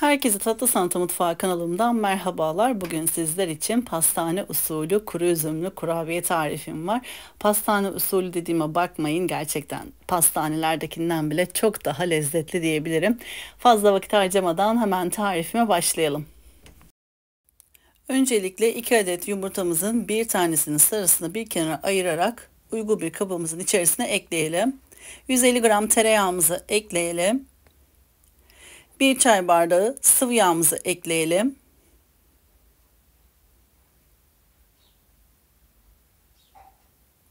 Herkese Tatlı Sanatı Mutfağı kanalımdan merhabalar. Bugün sizler için pastane usulü kuru üzümlü kurabiye tarifim var. Pastane usulü dediğime bakmayın, gerçekten pastanelerdekinden bile çok daha lezzetli diyebilirim. Fazla vakit harcamadan hemen tarifime başlayalım. Öncelikle 2 adet yumurtamızın bir tanesinin sarısını bir kenara ayırarak uygun bir kabımızın içerisine ekleyelim. 150 gram tereyağımızı ekleyelim. 1 çay bardağı sıvı yağımızı ekleyelim.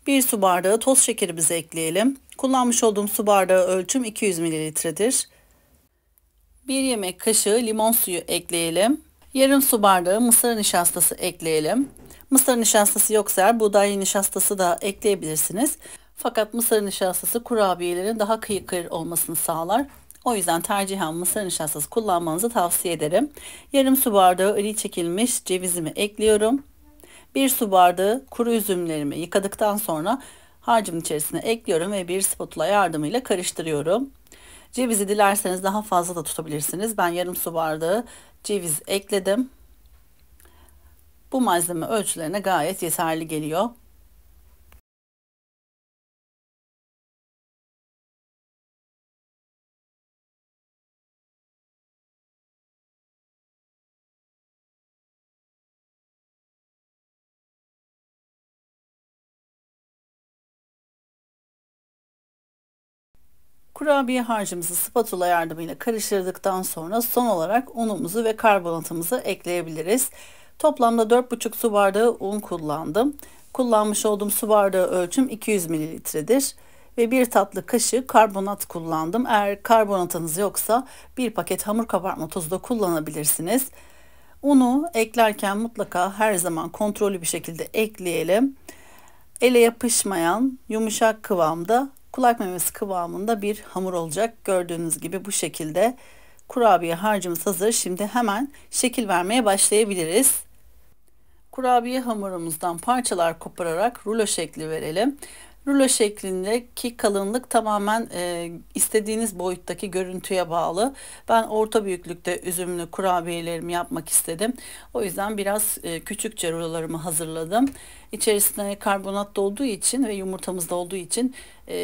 1 su bardağı toz şekerimizi ekleyelim. Kullanmış olduğum su bardağı ölçüm 200 mililitredir. 1 yemek kaşığı limon suyu ekleyelim. Yarım su bardağı mısır nişastası ekleyelim. Mısır nişastası yoksa eğer buğday nişastası da ekleyebilirsiniz. Fakat mısır nişastası kurabiyelerin daha kıyır kıyır olmasını sağlar. O yüzden tercihen mısır nişastası kullanmanızı tavsiye ederim. Yarım su bardağı iri çekilmiş cevizimi ekliyorum. 1 su bardağı kuru üzümlerimi yıkadıktan sonra harcımın içerisine ekliyorum ve bir spatula yardımıyla karıştırıyorum. Cevizi dilerseniz daha fazla da tutabilirsiniz. Ben yarım su bardağı ceviz ekledim. Bu malzeme ölçülerine gayet yeterli geliyor. Kurabiye harcımızı spatula yardımıyla karıştırdıktan sonra son olarak unumuzu ve karbonatımızı ekleyebiliriz. Toplamda 4,5 su bardağı un kullandım. Kullanmış olduğum su bardağı ölçüm 200 mililitredir. Ve 1 tatlı kaşığı karbonat kullandım. Eğer karbonatınız yoksa bir paket hamur kabartma tozu da kullanabilirsiniz. Unu eklerken mutlaka her zaman kontrollü bir şekilde ekleyelim. Ele yapışmayan yumuşak kıvamda, kulak memesi kıvamında bir hamur olacak. Gördüğünüz gibi bu şekilde kurabiye harcımız hazır. Şimdi hemen şekil vermeye başlayabiliriz. Kurabiye hamurumuzdan parçalar kopararak rulo şekli verelim. Rulo şeklindeki kalınlık tamamen istediğiniz boyuttaki görüntüye bağlı. Ben orta büyüklükte üzümlü kurabiyelerimi yapmak istedim. O yüzden biraz küçükçe rulolarımı hazırladım. İçerisinde karbonat da olduğu için ve yumurtamız da olduğu için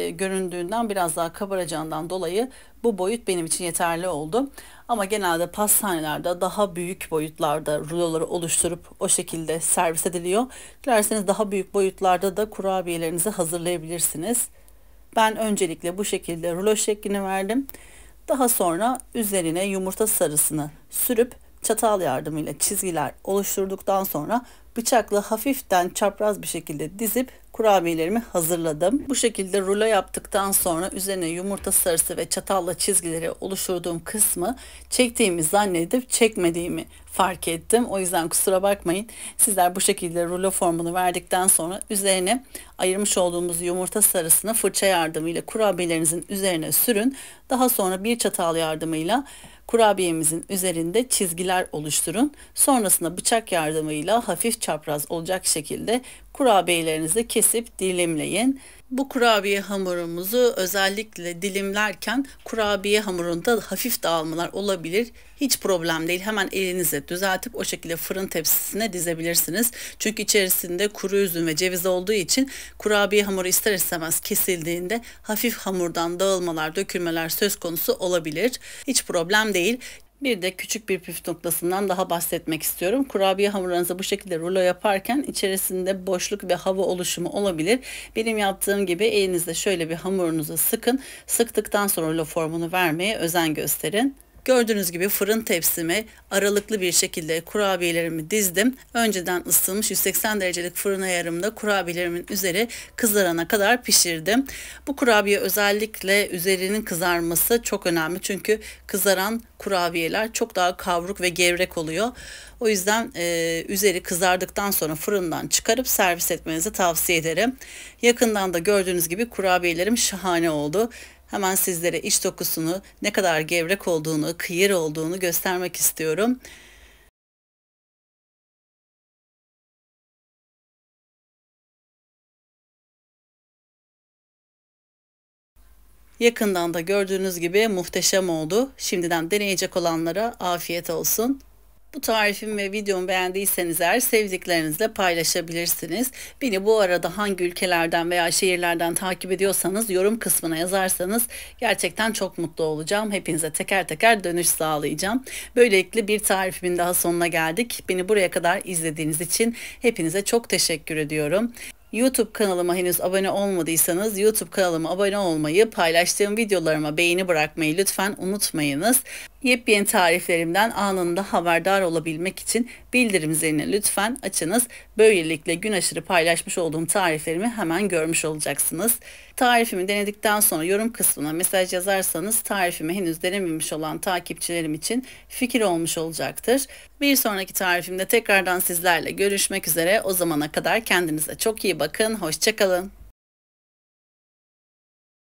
göründüğünden biraz daha kabaracağından dolayı bu boyut benim için yeterli oldu. Ama genelde pastanelerde daha büyük boyutlarda ruloları oluşturup o şekilde servis ediliyor. Dilerseniz daha büyük boyutlarda da kurabiyelerinizi hazırlayabilirsiniz. Ben öncelikle bu şekilde rulo şeklini verdim. Daha sonra üzerine yumurta sarısını sürüp çatal yardımıyla çizgiler oluşturduktan sonra bıçakla hafiften çapraz bir şekilde dizip kurabiyelerimi hazırladım. Bu şekilde rulo yaptıktan sonra üzerine yumurta sarısı ve çatalla çizgileri oluşturduğum kısmı çektiğimi zannedip çekmediğimi fark ettim. O yüzden kusura bakmayın. Sizler bu şekilde rulo formunu verdikten sonra üzerine ayırmış olduğumuz yumurta sarısını fırça yardımıyla kurabiyelerinizin üzerine sürün. Daha sonra bir çatal yardımıyla kurabiyemizin üzerinde çizgiler oluşturun. Sonrasında bıçak yardımıyla hafif çapraz olacak şekilde kurabiyelerinizi kesip dilimleyin. Bu kurabiye hamurumuzu özellikle dilimlerken kurabiye hamurunda hafif dağılmalar olabilir. Hiç problem değil. Hemen elinize düzeltip o şekilde fırın tepsisine dizebilirsiniz. Çünkü içerisinde kuru üzüm ve ceviz olduğu için kurabiye hamuru ister istemez kesildiğinde hafif hamurdan dağılmalar, dökülmeler söz konusu olabilir. Hiç problem değil. Bir de küçük bir püf noktasından daha bahsetmek istiyorum. Kurabiye hamurlarınızı bu şekilde rulo yaparken içerisinde boşluk ve hava oluşumu olabilir. Benim yaptığım gibi elinizde şöyle bir hamurunuzu sıkın. Sıktıktan sonra rulo formunu vermeye özen gösterin. Gördüğünüz gibi fırın tepsime aralıklı bir şekilde kurabiyelerimi dizdim. Önceden ısıtılmış 180 derecelik fırın ayarımda kurabiyelerimin üzeri kızarana kadar pişirdim. Bu kurabiye özellikle üzerinin kızarması çok önemli. Çünkü kızaran kurabiyeler çok daha kavruk ve gevrek oluyor. O yüzden üzeri kızardıktan sonra fırından çıkarıp servis etmenizi tavsiye ederim. Yakından da gördüğünüz gibi kurabiyelerim şahane oldu. Hemen sizlere iç dokusunu, ne kadar gevrek olduğunu, kıyır olduğunu göstermek istiyorum. Yakından da gördüğünüz gibi muhteşem oldu. Şimdiden deneyecek olanlara afiyet olsun. Bu tarifimi ve videomu beğendiyseniz eğer sevdiklerinizle paylaşabilirsiniz. Beni bu arada hangi ülkelerden veya şehirlerden takip ediyorsanız yorum kısmına yazarsanız gerçekten çok mutlu olacağım. Hepinize teker teker dönüş sağlayacağım. Böylelikle bir tarifimin daha sonuna geldik. Beni buraya kadar izlediğiniz için hepinize çok teşekkür ediyorum. YouTube kanalıma henüz abone olmadıysanız YouTube kanalıma abone olmayı, paylaştığım videolarıma beğeni bırakmayı lütfen unutmayınız. Yepyeni tariflerimden anında haberdar olabilmek için bildirim zilini lütfen açınız. Böylelikle gün aşırı paylaşmış olduğum tariflerimi hemen görmüş olacaksınız. Tarifimi denedikten sonra yorum kısmına mesaj yazarsanız tarifimi henüz denememiş olan takipçilerim için fikir olmuş olacaktır. Bir sonraki tarifimde tekrardan sizlerle görüşmek üzere. O zamana kadar kendinize çok iyi bakın. Hoşça kalın.